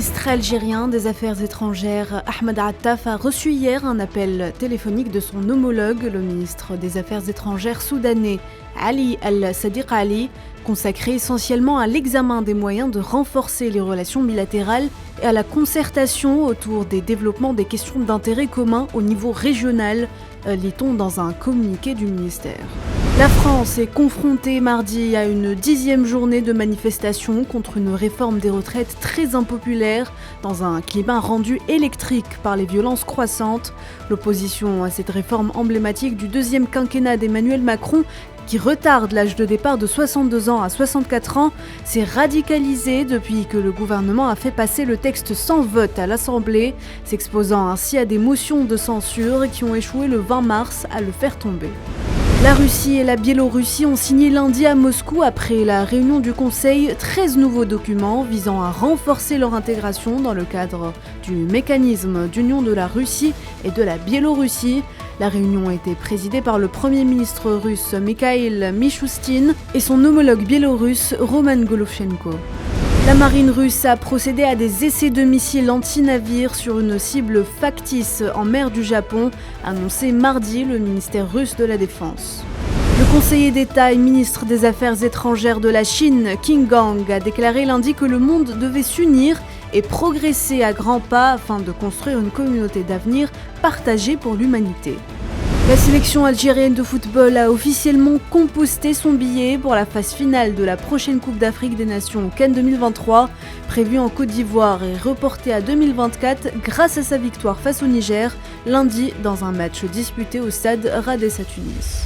ministre algérien des Affaires étrangères Ahmed Attaf a reçu hier un appel téléphonique de son homologue, le ministre des Affaires étrangères soudanais Ali Al-Sadiq Ali, consacré essentiellement à l'examen des moyens de renforcer les relations bilatérales et à la concertation autour des développements des questions d'intérêt commun au niveau régional, lit-on dans un communiqué du ministère. La France est confrontée mardi à une 10e journée de manifestation contre une réforme des retraites très impopulaire, dans un climat rendu électrique par les violences croissantes. L'opposition à cette réforme emblématique du deuxième quinquennat d'Emmanuel Macron, qui retarde l'âge de départ de 62 ans à 64 ans, s'est radicalisée depuis que le gouvernement a fait passer le texte sans vote à l'Assemblée, s'exposant ainsi à des motions de censure qui ont échoué le 20 mars à le faire tomber. La Russie et la Biélorussie ont signé lundi à Moscou, après la réunion du Conseil, 13 nouveaux documents visant à renforcer leur intégration dans le cadre du mécanisme d'union de la Russie et de la Biélorussie. La réunion a été présidée par le Premier ministre russe Mikhail Mishustin et son homologue biélorusse Roman Golovchenko. La marine russe a procédé à des essais de missiles anti-navires sur une cible factice en mer du Japon, annoncé mardi le ministère russe de la Défense. Le conseiller d'État et ministre des Affaires étrangères de la Chine, Qin Gang, a déclaré lundi que le monde devait s'unir et progresser à grands pas afin de construire une communauté d'avenir partagée pour l'humanité. La sélection algérienne de football a officiellement composté son billet pour la phase finale de la prochaine Coupe d'Afrique des Nations au Cannes 2023, prévue en Côte d'Ivoire et reportée à 2024 grâce à sa victoire face au Niger lundi dans un match disputé au stade Radessa Tunis.